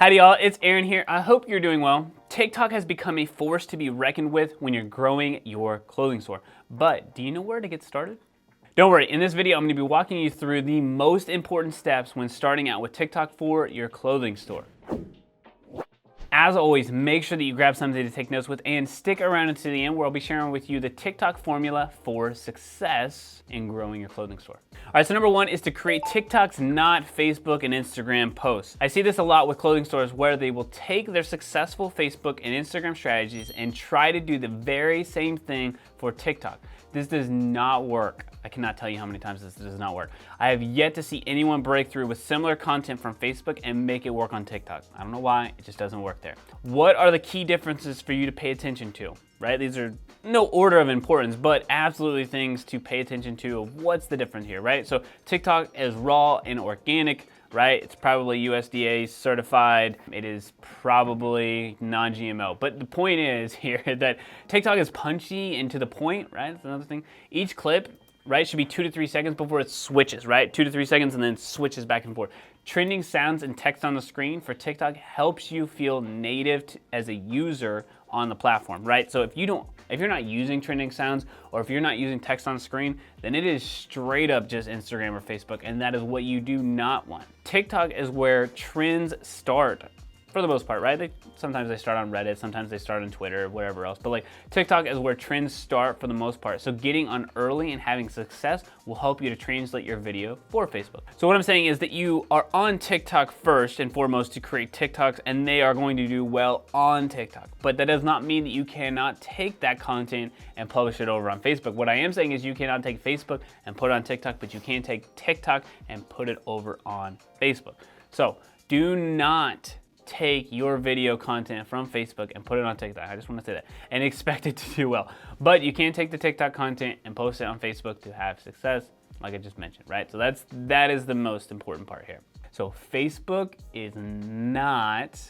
Howdy y'all, it's Aaron here. I hope you're doing well. TikTok has become a force to be reckoned with when you're growing your clothing store. But do you know where to get started? Don't worry, in this video I'm going to be walking you through the most important steps when starting out with TikTok for your clothing store. As always, make sure that you grab something to take notes with and stick around until the end where I'll be sharing with you the TikTok formula for success in growing your clothing store. All right, so number one is to create TikToks, not Facebook and Instagram posts. I see this a lot with clothing stores where they will take their successful Facebook and Instagram strategies and try to do the very same thing for TikTok. This does not work. I cannot tell you how many times this does not work. I have yet to see anyone break through with similar content from Facebook and make it work on TikTok. I don't know why, it just doesn't work there. What are the key differences for you to pay attention to, right? These are no order of importance, but absolutely things to pay attention to of what's the difference here, right? So TikTok is raw and organic, right? It's probably USDA certified. It is probably non-GMO. But the point is here that TikTok is punchy and to the point, right? That's another thing. Each clip, right, should be 2 to 3 seconds before it switches, right? 2 to 3 seconds and then switches back and forth. Trending sounds and text on the screen for TikTok helps you feel native as a user on the platform, right? So if you're not using trending sounds or if you're not using text on the screen, then it is straight up just Instagram or Facebook, and that is what you do not want. TikTok is where trends start. For the most part, right? Sometimes they start on Reddit, sometimes they start on Twitter, whatever else. But like TikTok is where trends start for the most part. So getting on early and having success will help you to translate your video for Facebook. So what I'm saying is that you are on TikTok first and foremost to create TikToks, and they are going to do well on TikTok. But that does not mean that you cannot take that content and publish it over on Facebook. What I am saying is you cannot take Facebook and put it on TikTok, but you can take TikTok and put it over on Facebook. So do not take your video content from Facebook and put it on TikTok. I just want to say that and expect it to do well. But you can take the TikTok content and post it on Facebook to have success, like I just mentioned, right? So that is the most important part here. So Facebook is not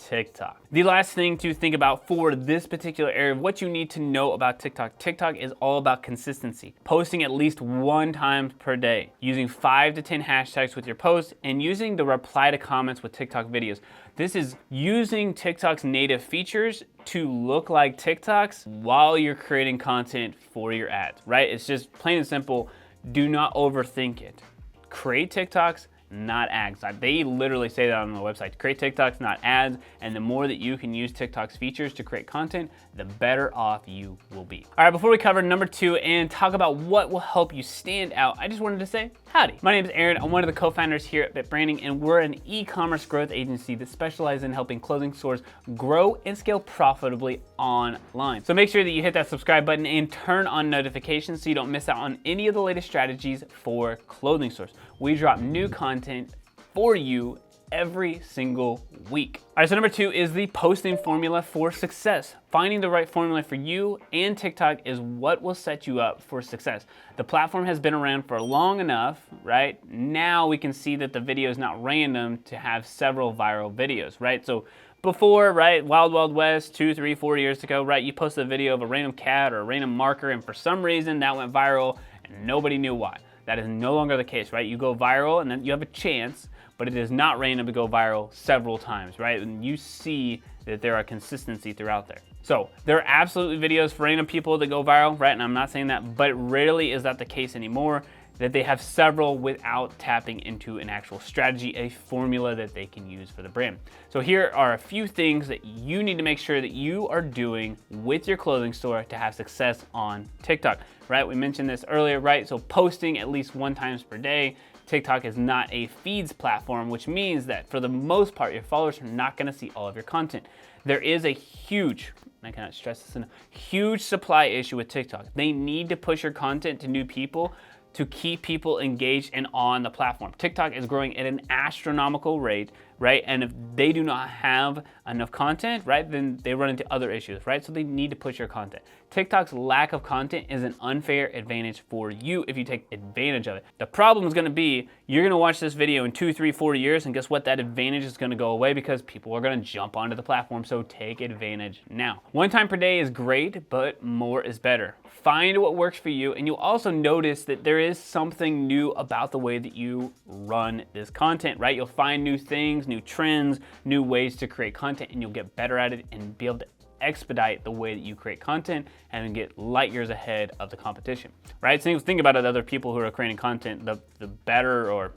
TikTok. The last thing to think about for this particular area of what you need to know about TikTok. TikTok is all about consistency. Posting at least 1 time per day, using 5 to 10 hashtags with your posts, and using the reply to comments with TikTok videos. This is using TikTok's native features to look like TikToks while you're creating content for your ads, right? It's just plain and simple. Do not overthink it. Create TikToks, not ads. They literally say that on the website. Create TikToks, not ads. And the more that you can use TikTok's features to create content, the better off you will be. All right, before we cover number 2 and talk about what will help you stand out, I just wanted to say howdy. My name is Aaron. I'm one of the co-founders here at Bit Branding, and we're an e-commerce growth agency that specializes in helping clothing stores grow and scale profitably online. So make sure that you hit that subscribe button and turn on notifications so you don't miss out on any of the latest strategies for clothing stores. We drop new content for you every single week. All right, so number 2 is the posting formula for success. Finding the right formula for you and TikTok is what will set you up for success. The platform has been around for long enough, right? Now we can see that the video is not random to have several viral videos, right? So before, right, Wild West, 2, 3, 4 years ago, right, you posted a video of a random cat or a random marker, and for some reason that went viral and nobody knew why. That is no longer the case, right? You go viral and then you have a chance, but it is not random to go viral several times, right? And you see that there are consistency throughout there. So there are absolutely videos for random people that go viral, right? And I'm not saying that, but rarely is that the case anymore, that they have several without tapping into an actual strategy, a formula that they can use for the brand. So here are a few things that you need to make sure that you are doing with your clothing store to have success on TikTok, right? We mentioned this earlier, right? So posting at least 1 time per day. TikTok is not a feeds platform, which means that for the most part, your followers are not gonna see all of your content. There is a huge, I cannot stress this enough, huge supply issue with TikTok. They need to push your content to new people to keep people engaged and on the platform. TikTok is growing at an astronomical rate, right? And if they do not have enough content, right, then they run into other issues, right? So they need to push your content. TikTok's lack of content is an unfair advantage for you if you take advantage of it. The problem is gonna be You're gonna watch this video in 2, 3, 4 years, and guess what? That advantage is gonna go away because people are gonna jump onto the platform, so take advantage now. 1 time per day is great, but more is better. Find what works for you, and you'll also notice that there is something new about the way that you run this content, right? You'll find new things, new trends, new ways to create content, and you'll get better at it and be able to expedite the way that you create content and get light years ahead of the competition, right? So think about it, other people who are creating content, the better,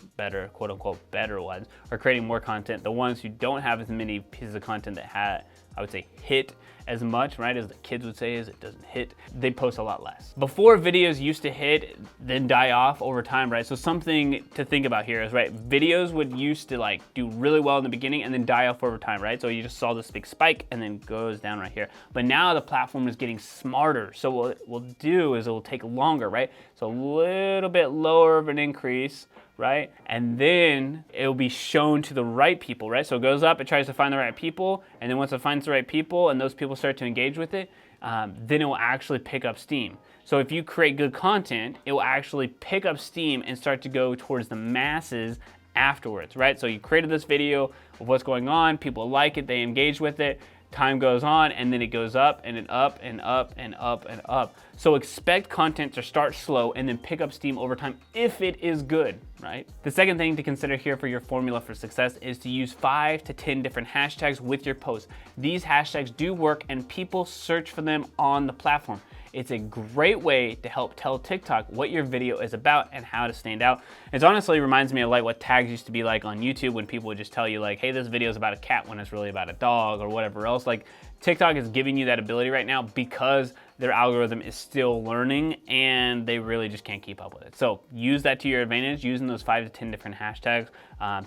quote unquote, better ones are creating more content. The ones who don't have as many pieces of content that I would say, hit as much, right? As the kids would say, as it doesn't hit, they post a lot less. Before, videos used to hit, then die off over time, right? So something to think about here is, right, videos would used to like do really well in the beginning and then die off over time, right? So you just saw this big spike and then goes down right here. But now the platform is getting smarter. So what it will do is it will take longer, right? So a little bit lower of an increase, right? And then it'll be shown to the right people, right? So it goes up, it tries to find the right people, and then once it finds the right people and those people start to engage with it, then it will actually pick up steam. So if you create good content, it will actually pick up steam and start to go towards the masses afterwards, right? So you created this video of what's going on, people like it, they engage with it, time goes on, and then it goes up and then up and up and up and up. So expect content to start slow and then pick up steam over time if it is good, right? The second thing to consider here for your formula for success is to use 5 to 10 different hashtags with your posts. These hashtags do work and people search for them on the platform. It's a great way to help tell TikTok what your video is about and how to stand out. It honestly reminds me of like what tags used to be like on YouTube when people would just tell you like, hey, this video is about a cat when it's really about a dog or whatever else. Like TikTok is giving you that ability right now because their algorithm is still learning and they really just can't keep up with it. So use that to your advantage, using those 5 to 10 different hashtags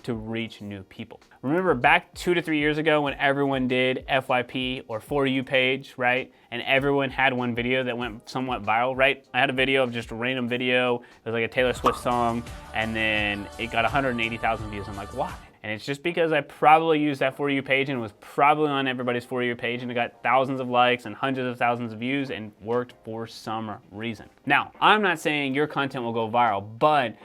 to reach new people. Remember back 2 to 3 years ago when everyone did FYP or For You page, right? And everyone had one video that went somewhat viral, right? I had a video of just a random video. It was like a Taylor Swift song and then it got 180,000 views. I'm like, why? And it's just because I probably used that For You page and it was probably on everybody's For You page and it got thousands of likes and hundreds of thousands of views and worked for some reason. Now, I'm not saying your content will go viral, but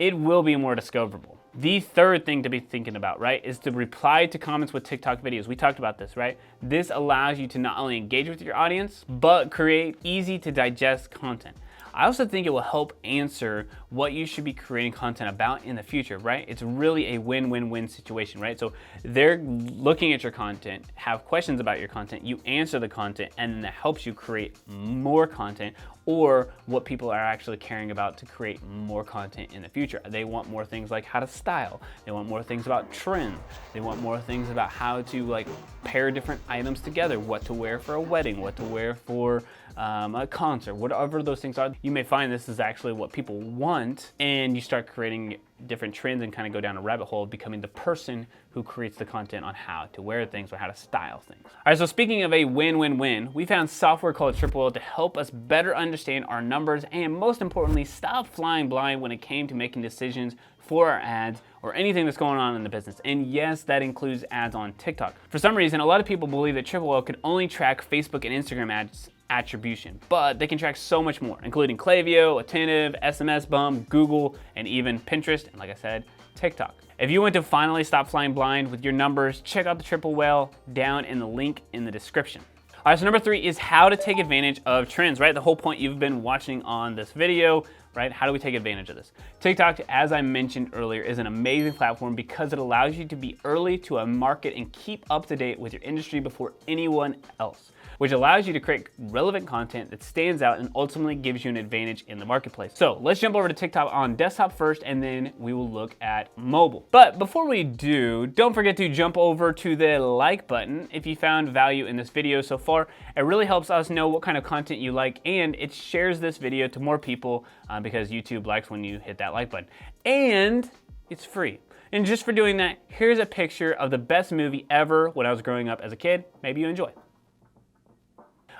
it will be more discoverable. The third thing to be thinking about, right, is to reply to comments with TikTok videos. We talked about this, right? This allows you to not only engage with your audience, but create easy to digest content. I also think it will help answer what you should be creating content about in the future, right? It's really a win-win-win situation, right? So they're looking at your content, have questions about your content, you answer the content, and then that helps you create more content or what people are actually caring about to create more content in the future. They want more things like how to style. They want more things about trends. They want more things about how to like pair different items together, what to wear for a wedding, what to wear for a concert, whatever those things are. You may find this is actually what people want and you start creating different trends and kind of go down a rabbit hole of becoming the person who creates the content on how to wear things or how to style things. All right, so speaking of a win-win-win, we found software called Triple to help us better understand our numbers and most importantly, stop flying blind when it came to making decisions for our ads or anything that's going on in the business. And yes, that includes ads on TikTok. For some reason, a lot of people believe that Triple could only track Facebook and Instagram ads attribution, but they can track so much more, including Klaviyo, Attentive, SMS Bump, Google, and even Pinterest, and like I said, TikTok. If you want to finally stop flying blind with your numbers, check out the Triple Whale down in the link in the description. All right, so number 3 is how to take advantage of trends, right? The whole point you've been watching on this video, right? How do we take advantage of this? TikTok, as I mentioned earlier, is an amazing platform because it allows you to be early to a market and keep up to date with your industry before anyone else, which allows you to create relevant content that stands out and ultimately gives you an advantage in the marketplace. So let's jump over to TikTok on desktop first, and then we will look at mobile. But before we do, don't forget to jump over to the like button if you found value in this video so far. It really helps us know what kind of content you like, and it shares this video to more people because YouTube likes when you hit that like button. And it's free. And just for doing that, here's a picture of the best movie ever when I was growing up as a kid. Maybe you enjoy.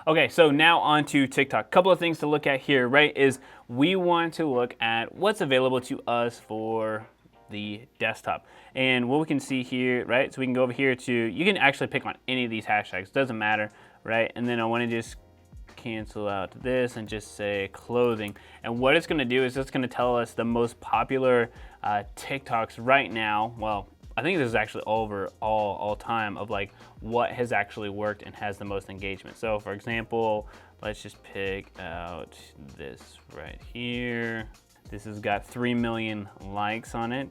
Okay, so now on to TikTok. Couple of things to look at here, right, is we want to look at what's available to us for the desktop. And what we can see here, right, so we can go over here to, you can actually pick on any of these hashtags, doesn't matter, right? And then I want to just cancel out this and just say clothing. And what it's gonna do is it's gonna tell us the most popular TikToks right now. Well, I think this is actually over all time of like what has actually worked and has the most engagement. So for example, let's just pick out this right here. This has got 3 million likes on it.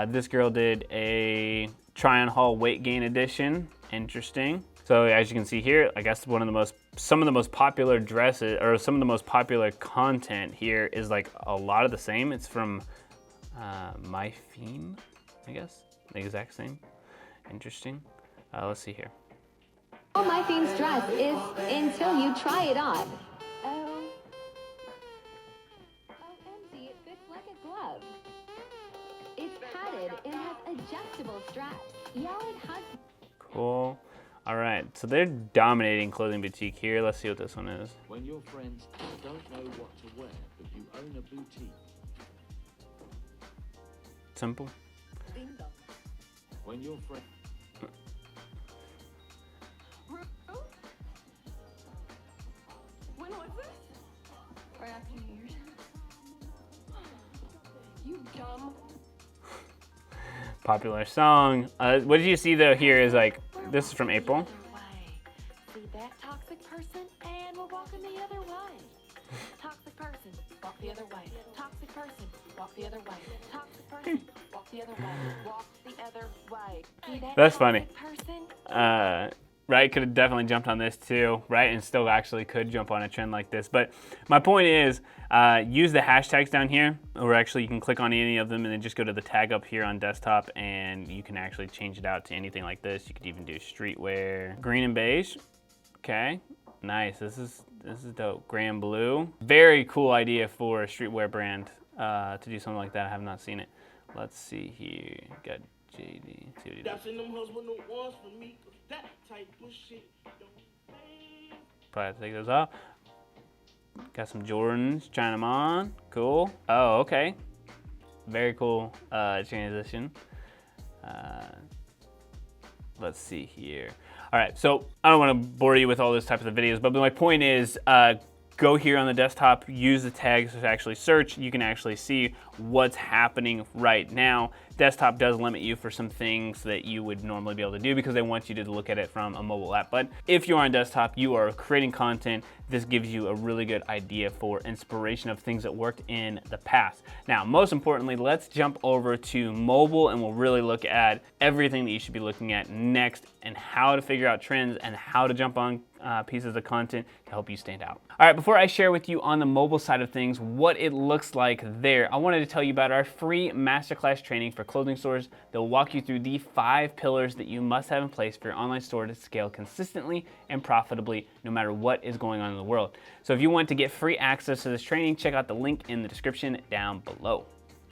This girl did a try on haul weight gain edition. Interesting. So as you can see here, I guess some of the most popular dresses or some of the most popular content here is like a lot of the same. It's from My Theme, I guess. The exact same. Interesting. Let's see here. All My Theme's dress is until you try it on. OMG, it fits like a glove. It's padded and has adjustable straps. Yeah, it has. Cool. All right, so they're dominating clothing boutique here. Let's see what this one is. When your friends don't know what to wear, but you own a boutique. Simple. Bingo. When your friend. When was this? Right after New Year's. You dumb. Popular song. What did you see though here is like, this is from April. See that toxic person, and we're walking the other way. Toxic person, walk the other way. Toxic person, walk the other way. Toxic person, walk the other way. Walk the other way. See that That's funny. toxic person? Right, could have definitely jumped on this too, right? And still actually could jump on a trend like this. But my point is, use the hashtags down here, or actually you can click on any of them and then just go to the tag up here on desktop and you can actually change it out to anything like this. You could even do streetwear, green and beige. Okay, nice, this is dope. Grand blue, very cool idea for a streetwear brand to do something like that. I have not seen it. Let's see here, got JD, see what he does. Probably have to take those off. Got some Jordans, trying them on. Cool. Oh, okay. Very cool transition. Let's see here. All right, so I don't want to bore you with all those types of videos, but my point is, go here on the desktop, use the tags to actually search. You can actually see what's happening right now. Desktop does limit you for some things that you would normally be able to do because they want you to look at it from a mobile app. But if you're on desktop, you are creating content, this gives you a really good idea for inspiration of things that worked in the past. Now, most importantly, let's jump over to mobile and we'll really look at everything that you should be looking at next and how to figure out trends and how to jump on pieces of content to help you stand out. All right, before I share with you on the mobile side of things what it looks like there, I wanted to tell you about our free masterclass training for clothing stores that will walk you through the 5 pillars that you must have in place for your online store to scale consistently and profitably no matter what is going on in the world. So if you want to get free access to this training, check out the link in the description down below.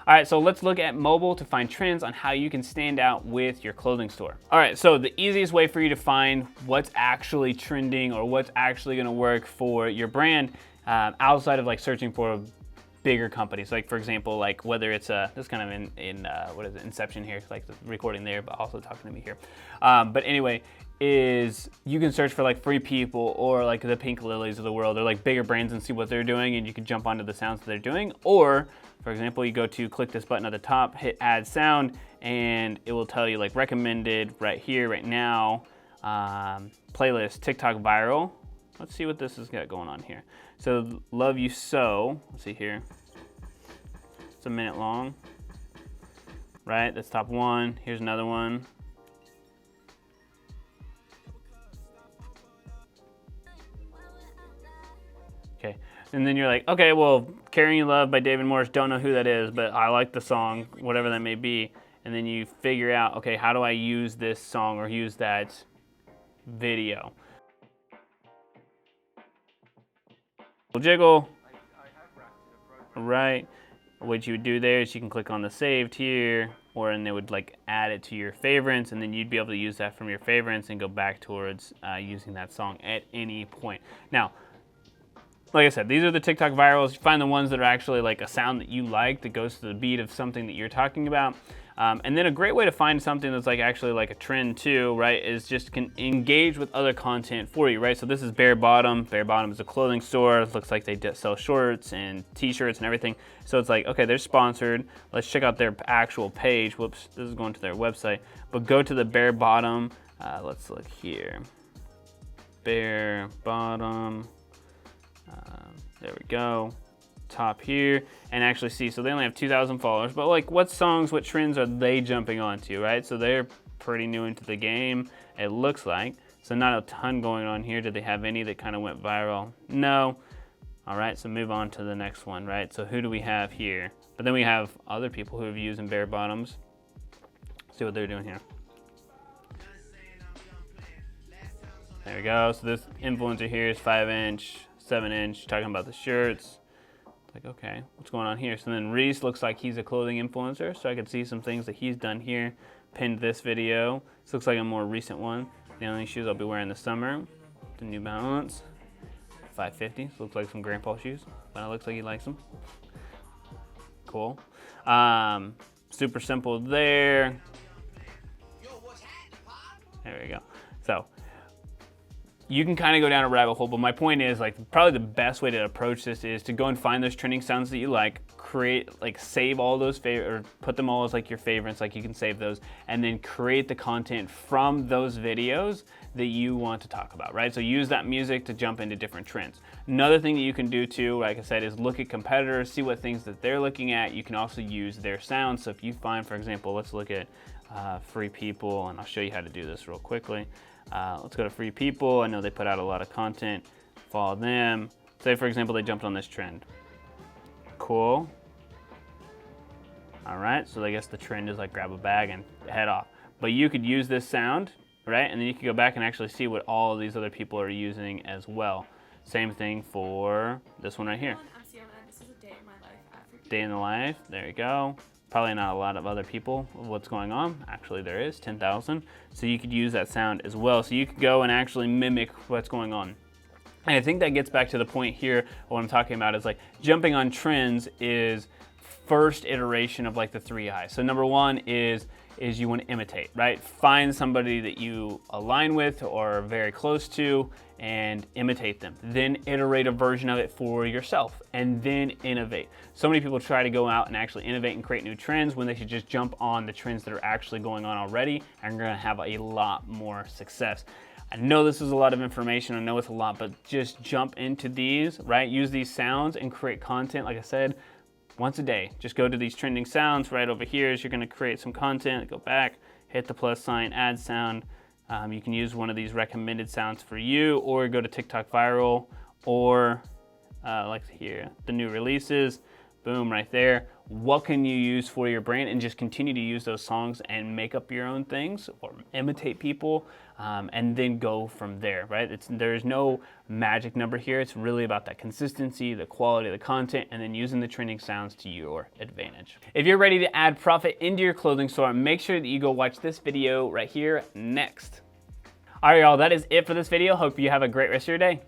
All right, so let's look at mobile to find trends on how you can stand out with your clothing store. All right, so the easiest way for you to find what's actually trending or what's actually gonna work for your brand outside of like searching for bigger companies, like for example, like whether it's this kind of in what is it, Inception here, like the recording there, but also talking to me here. But anyway, is you can search for like Free People or like the Pink Lilies of the world or like bigger brands and see what they're doing and you can jump onto the sounds that they're doing. Or for example, you go to click this button at the top, hit add sound, and it will tell you like recommended right here, right now, playlist, TikTok viral. Let's see what this has got going on here. So Love You So, let's see here. It's a minute long, right? That's top 1. Here's another one. Okay, and then you're like, okay, well, Carrying You Love by David Morris, don't know who that is, but I like the song, whatever that may be. And then you figure out, okay, how do I use this song or use that video? Jiggle, right? What you would do there is you can click on the saved here, or and they would like add it to your favorites, and then you'd be able to use that from your favorites and go back towards using that song at any point. Now, like I said, these are the TikTok virals. You find the ones that are actually like a sound that you like that goes to the beat of something that you're talking about. And then a great way to find something that's like actually like a trend too, right, is just can engage with other content for you, right? So this is Bare Bottom. Bare Bottom is a clothing store. It looks like they sell shorts and t-shirts and everything. So it's like, okay, they're sponsored. Let's check out their actual page. Whoops, this is going to their website. But go to the Bare Bottom. Let's look here. Bare Bottom. There we go. Top here, and actually see, so they only have 2,000 followers, but like what songs, what trends are they jumping onto, right? So they're pretty new into the game, it looks like. So not a ton going on here. Did they have any that kind of went viral? No. All right, so move on to the next one, right? So who do we have here? But then we have other people who have used in bare bottoms. See what they're doing here. There we go. So this influencer here is 5-inch, 7-inch, talking about the shirts. Like, okay, what's going on here? So then Reese looks like he's a clothing influencer, so I could see some things that he's done here. Pinned this video. This looks like a more recent one. The only shoes I'll be wearing this summer, the New Balance, 550. So looks like some grandpa shoes, but it looks like he likes them. Cool. Super simple there. There we go. So you can kind of go down a rabbit hole, but my point is, like, probably the best way to approach this is to go and find those trending sounds that you like, save all those or put them all as like your favorites, like you can save those, and then create the content from those videos that you want to talk about, right? So use that music to jump into different trends. Another thing that you can do too, like I said, is look at competitors, see what things that they're looking at. You can also use their sounds. So if you find, for example, let's look at Free People, and I'll show you how to do this real quickly. Let's go to Free People. I know they put out a lot of content. Follow them. Say, for example, they jumped on this trend. Cool. All right, so I guess the trend is like grab a bag and head off. But you could use this sound, right? And then you could go back and actually see what all of these other people are using as well. Same thing for this one right here. This is a day in my life. Day in the life, there you go. Probably not a lot of other people of what's going on. Actually, there is 10,000. So you could use that sound as well. So you could go and actually mimic what's going on. And I think that gets back to the point here. What I'm talking about is like jumping on trends is first iteration of like the 3 I's. So number one is you want to imitate, right? Find somebody that you align with or are very close to and imitate them. Then iterate a version of it for yourself and then innovate. So many people try to go out and actually innovate and create new trends when they should just jump on the trends that are actually going on already and you're gonna have a lot more success. I know this is a lot of information, I know it's a lot, but just jump into these, right? Use these sounds and create content, like I said, once a day. Just go to these trending sounds right over here as you're gonna create some content, go back, hit the plus sign, add sound. You can use one of these recommended sounds for you or go to TikTok viral or like here, the new releases, boom, right there. What can you use for your brand and just continue to use those songs and make up your own things or imitate people and then go from there, right? There's no magic number here. It's really about that consistency, the quality of the content, and then using the trending sounds to your advantage. If you're ready to add profit into your clothing store, make sure that you go watch this video right here next. All right, y'all, that is it for this video. Hope you have a great rest of your day.